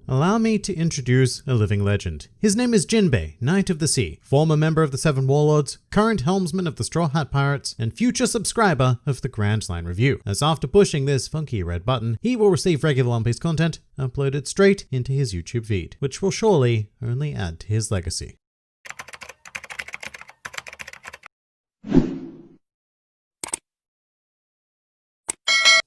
allow me to introduce a living legend. His name is Jinbei, Knight of the Sea, former member of the Seven Warlords, current helmsman of the Straw Hat Pirates, and future subscriber of the Grand Line Review, as after pushing this funky red button, he will receive regular One Piece content uploaded straight into his YouTube feed, which will surely only add to his legacy.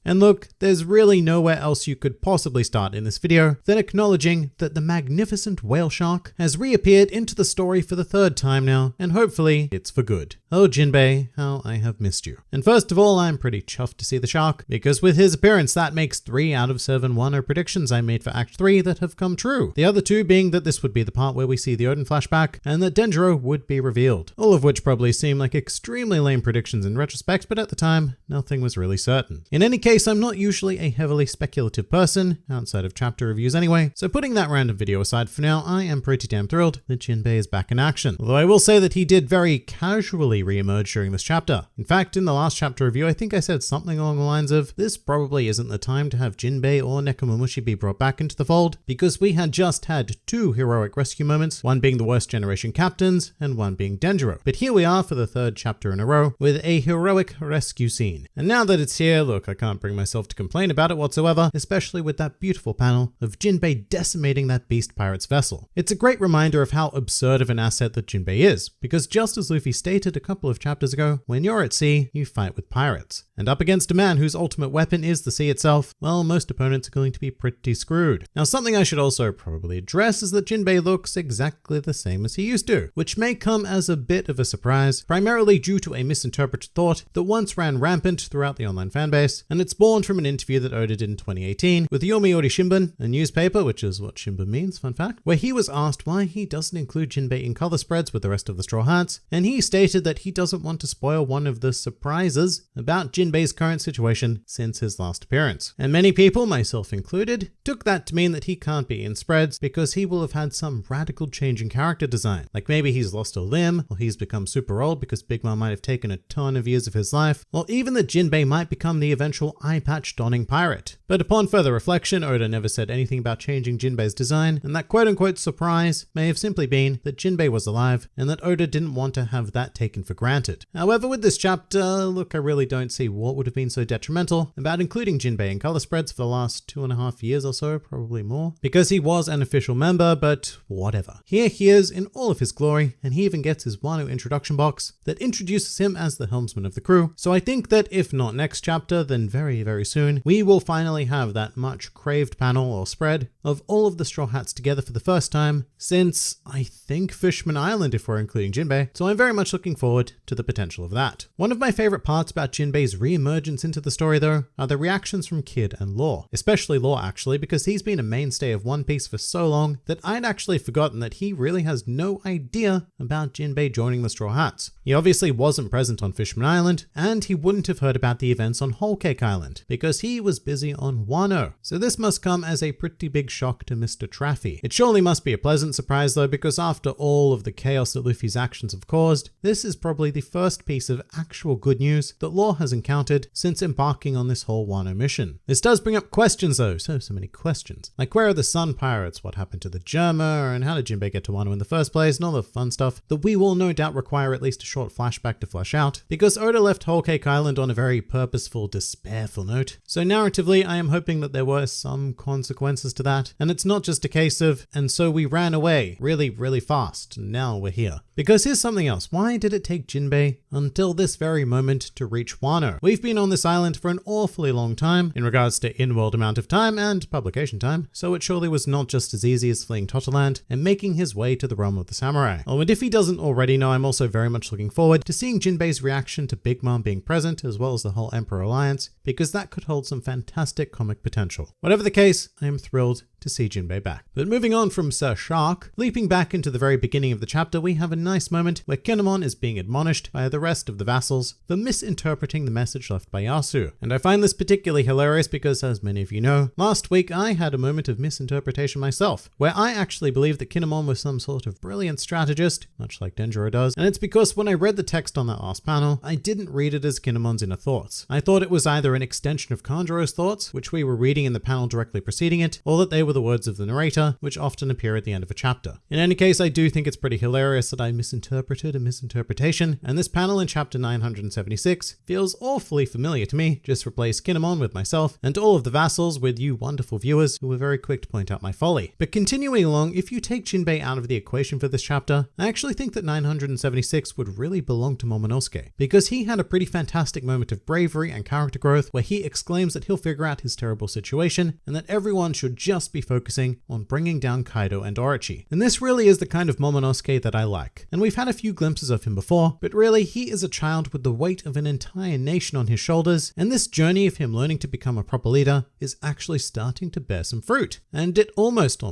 And look, there's really nowhere else you could possibly start in this video than acknowledging that the magnificent whale shark has reappeared into the story for the third time now, and hopefully it's for good. Oh Jinbei, how I have missed you. And first of all, I'm pretty chuffed to see the shark, because with his appearance that makes 3 out of 7 Wano predictions I made for Act 3 that have come true. The other 2 being that this would be the part where we see the Odin flashback, and that Denjiro would be revealed. All of which probably seem like extremely lame predictions in retrospect, but at the time, nothing was really certain. In any case, I'm not usually a heavily speculative person, outside of chapter reviews anyway, so putting that random video aside for now, I am pretty damn thrilled that Jinbei is back in action. Although I will say that he did very casually re-emerge during this chapter. In fact, in the last chapter review, I think I said something along the lines of, this probably isn't the time to have Jinbei or Nekomamushi be brought back into the fold, because we had just had 2 heroic rescue moments, one being the worst generation captains, and one being Denjiro. But here we are for the 3rd chapter in a row, with a heroic rescue scene. And now that it's here, look, I can't bring myself to complain about it whatsoever, especially with that beautiful panel of Jinbei decimating that beast pirate's vessel. It's a great reminder of how absurd of an asset that Jinbei is, because just as Luffy stated a couple of chapters ago, when you're at sea, you fight with pirates. And up against a man whose ultimate weapon is the sea itself, well, most opponents are going to be pretty screwed. Now, something I should also probably address is that Jinbei looks exactly the same as he used to, which may come as a bit of a surprise, primarily due to a misinterpreted thought that once ran rampant throughout the online fanbase, and it's born from an interview that Oda did in 2018 with Yomiuri Shimbun, a newspaper, which is what Shimbun means, fun fact, where he was asked why he doesn't include Jinbei in color spreads with the rest of the Straw Hats, and he stated that he doesn't want to spoil one of the surprises about Jinbei's current situation since his last appearance. And many people, myself included, took that to mean that he can't be in spreads because he will have had some radical change in character design. Like maybe he's lost a limb, or he's become super old because Big Mom might have taken a ton of years of his life, or even that Jinbei might become the eventual eye patch donning pirate. But upon further reflection, Oda never said anything about changing Jinbei's design, and that quote-unquote surprise may have simply been that Jinbei was alive, and that Oda didn't want to have that taken for granted. However, with this chapter, look, I really don't see what would have been so detrimental about including Jinbei in color spreads for the last 2.5 years or so, probably more, because he was an official member, but whatever. Here he is in all of his glory, and he even gets his Wano introduction box that introduces him as the helmsman of the crew. So I think that if not next chapter, then very, very soon, we will finally have that much craved panel or spread of all of the Straw Hats together for the first time since, I think, Fishman Island if we're including Jinbei, so I'm very much looking forward to the potential of that. One of my favorite parts about Jinbei's re-emergence into the story though are the reactions from Kid and Law, especially Law actually, because he's been a mainstay of One Piece for so long that I'd actually forgotten that he really has no idea about Jinbei joining the Straw Hats. He obviously wasn't present on Fishman Island, and he wouldn't have heard about the events on Whole Cake Island because he was busy on Wano. So this must come as a pretty big shock to Mr. Traffy. It surely must be a pleasant surprise though, because after all of the chaos that Luffy's actions have caused, this is probably the first piece of actual good news that Law has encountered since embarking on this whole Wano mission. This does bring up questions though, so many questions. Like, where are the Sun Pirates? What happened to the Germa? And how did Jinbei get to Wano in the first place? And all the fun stuff that we will no doubt require at least a short flashback to flesh out, because Oda left Whole Cake Island on a very purposeful, despairful note. So narratively, I am hoping that there were some consequences to that, and it's not just a case of, and so we ran away really, really fast, and now we're here. Because here's something else. Why did it take Jinbei until this very moment to reach Wano? We've been on this island for an awfully long time in regards to in-world amount of time and publication time, so it surely was not just as easy as fleeing Totoland and making his way to the realm of the samurai. Oh, and if he doesn't already know, I'm also very much looking forward to seeing Jinbei's reaction to Big Mom being present, as well as the whole Emperor Alliance, because that could hold some fantastic comic potential. Whatever the case, I am thrilled to see Jinbei back. But moving on from Sir Shark, leaping back into the very beginning of the chapter, we have a nice moment where Kinemon is being admonished by the rest of the vassals for misinterpreting the message left by Yasu. And I find this particularly hilarious because, as many of you know, last week I had a moment of misinterpretation myself, where I actually believed that Kinemon was some sort of brilliant strategist, much like Denjiro does, and it's because when I read the text on that last panel, I didn't read it as Kinemon's inner thoughts. I thought it was either an extension of Kanjuro's thoughts, which we were reading in the panel directly preceding it, or that they were were the words of the narrator, which often appear at the end of a chapter. In any case, I do think it's pretty hilarious that I misinterpreted a misinterpretation, and this panel in chapter 976 feels awfully familiar to me. Just replace Kinemon with myself, and all of the vassals with you wonderful viewers who were very quick to point out my folly. But continuing along, if you take Jinbei out of the equation for this chapter, I actually think that 976 would really belong to Momonosuke, because he had a pretty fantastic moment of bravery and character growth where he exclaims that he'll figure out his terrible situation and that everyone should just be focusing on bringing down Kaido and Orochi. And this really is the kind of Momonosuke that I like. And we've had a few glimpses of him before, but really he is a child with the weight of an entire nation on his shoulders, and this journey of him learning to become a proper leader is actually starting to bear some fruit. And it almost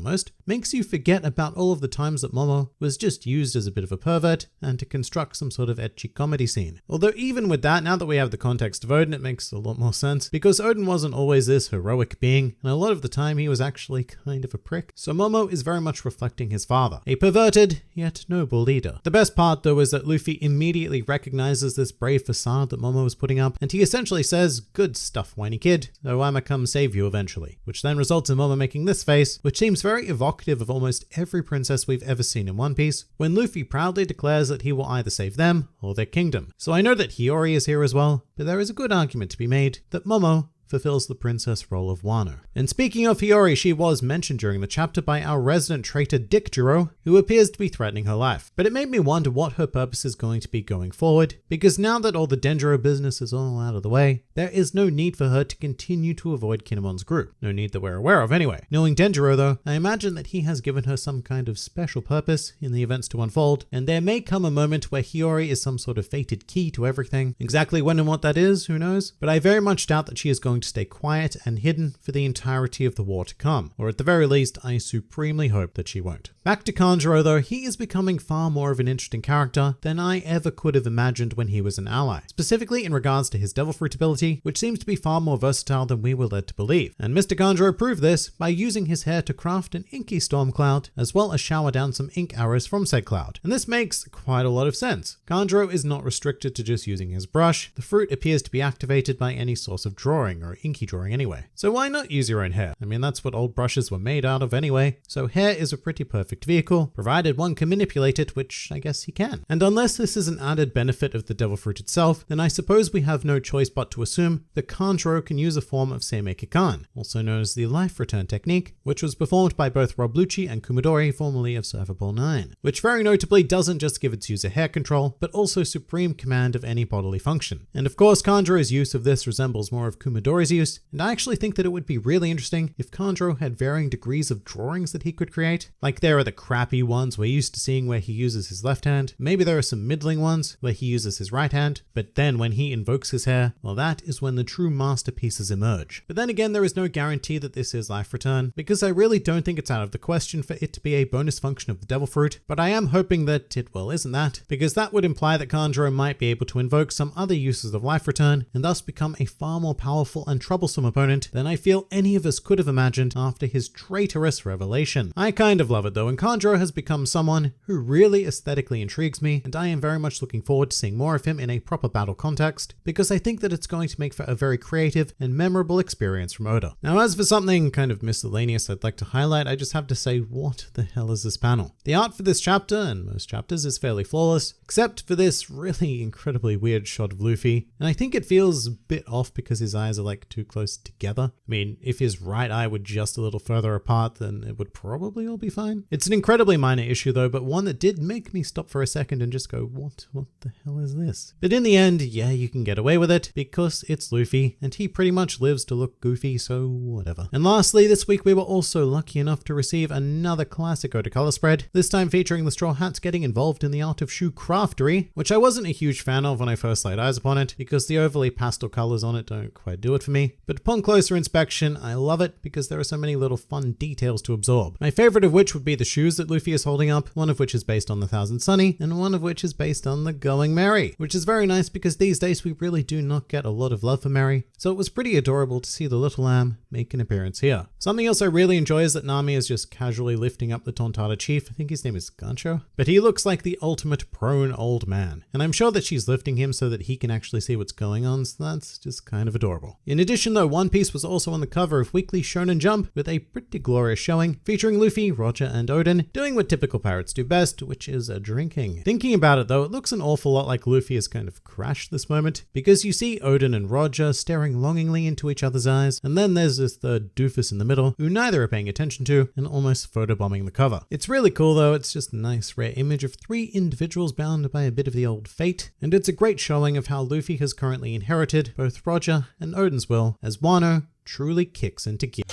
makes you forget about all of the times that Momo was just used as a bit of a pervert and to construct some sort of ecchi comedy scene. Although even with that, now that we have the context of Odin, it makes a lot more sense, because Odin wasn't always this heroic being, and a lot of the time he was actually kind of a prick. So Momo is very much reflecting his father, a perverted yet noble leader. The best part though is that Luffy immediately recognizes this brave facade that Momo was putting up, and he essentially says, "Good stuff, whiny kid, so I'ma come save you eventually," which then results in Momo making this face, which seems very evocative of almost every princess we've ever seen in One Piece, when Luffy proudly declares that he will either save them or their kingdom. So I know that Hiyori is here as well, but there is a good argument to be made that Momo fulfills the princess role of Wano. And speaking of Hiyori, she was mentioned during the chapter by our resident traitor Dick Jiro, who appears to be threatening her life. But it made me wonder what her purpose is going to be going forward, because now that all the Denjiro business is all out of the way, there is no need for her to continue to avoid Kinemon's group. No need that we're aware of anyway. Knowing Denjiro though, I imagine that he has given her some kind of special purpose in the events to unfold, and there may come a moment where Hiyori is some sort of fated key to everything. Exactly when and what that is, who knows? But I very much doubt that she is going to stay quiet and hidden for the entirety of the war to come, or at the very least, I supremely hope that she won't. Back to Kanjuro though, he is becoming far more of an interesting character than I ever could have imagined when he was an ally, specifically in regards to his devil fruit ability, which seems to be far more versatile than we were led to believe. And Mr. Kanjuro proved this by using his hair to craft an inky storm cloud, as well as shower down some ink arrows from said cloud. And this makes quite a lot of sense. Kanjuro is not restricted to just using his brush. The fruit appears to be activated by any source of drawing or inky drawing anyway. So why not use your own hair? I mean, that's what old brushes were made out of anyway. So hair is a pretty perfect vehicle, provided one can manipulate it, which I guess he can. And unless this is an added benefit of the devil fruit itself, then I suppose we have no choice but to assume that Kanjuro can use a form of Seimei Kikan, also known as the life return technique, which was performed by both Rob Lucci and Kumadori, formerly of Surfer Ball 9, which very notably doesn't just give its user hair control, but also supreme command of any bodily function. And of course, Kanjuro's use of this resembles more of Kumadori's use, and I actually think that it would be really interesting if Kanjuro had varying degrees of drawings that he could create. Like there are the crappy ones we're used to seeing where he uses his left hand, maybe there are some middling ones where he uses his right hand, but then when he invokes his hair, well, that is when the true masterpieces emerge. But then again, there is no guarantee that this is life return, because I really don't think it's out of the question for it to be a bonus function of the devil fruit, but I am hoping that it well isn't that, because that would imply that Kanjuro might be able to invoke some other uses of life return and thus become a far more powerful and troublesome opponent than I feel any of us could have imagined after his traitorous revelation. I kind of love it though, and Kanjuro has become someone who really aesthetically intrigues me, and I am very much looking forward to seeing more of him in a proper battle context, because I think that it's going to make for a very creative and memorable experience from Oda. Now, as for something kind of miscellaneous I'd like to highlight, I just have to say, what the hell is this panel? The art for this chapter, and most chapters, is fairly flawless, except for this really incredibly weird shot of Luffy, and I think it feels a bit off because his eyes are like too close together. I mean, if his right eye were just a little further apart, then it would probably all be fine. It's an incredibly minor issue though, but one that did make me stop for a second and just go, what the hell is this? But in the end, yeah, you can get away with it because it's Luffy and he pretty much lives to look goofy, so whatever. And lastly, this week we were also lucky enough to receive another classic Oda color spread, this time featuring the Straw Hats getting involved in the art of shoe craftery, which I wasn't a huge fan of when I first laid eyes upon it because the overly pastel colors on it don't quite do it for me. But upon closer inspection, I love it because there are so many little fun details to absorb. My favorite of which would be the shoes that Luffy is holding up, one of which is based on the Thousand Sunny, and one of which is based on the Going Merry, which is very nice because these days we really do not get a lot of love for Merry, so it was pretty adorable to see the little lamb make an appearance here. Something else I really enjoy is that Nami is just casually lifting up the Tontada chief, I think his name is Gancho, but he looks like the ultimate prone old man, and I'm sure that she's lifting him so that he can actually see what's going on, so that's just kind of adorable. In addition though, One Piece was also on the cover of Weekly Shonen Jump with a pretty glorious showing featuring Luffy, Roger, and Odin doing what typical pirates do best, which is drinking. Thinking about it though, it looks an awful lot like Luffy has kind of crashed this moment, because you see Odin and Roger staring longingly into each other's eyes, and then there's this third doofus in the middle who neither are paying attention to and almost photobombing the cover. It's really cool though, it's just a nice rare image of three individuals bound by a bit of the old fate, and it's a great showing of how Luffy has currently inherited both Roger and Odin's will as Wano truly kicks into gear.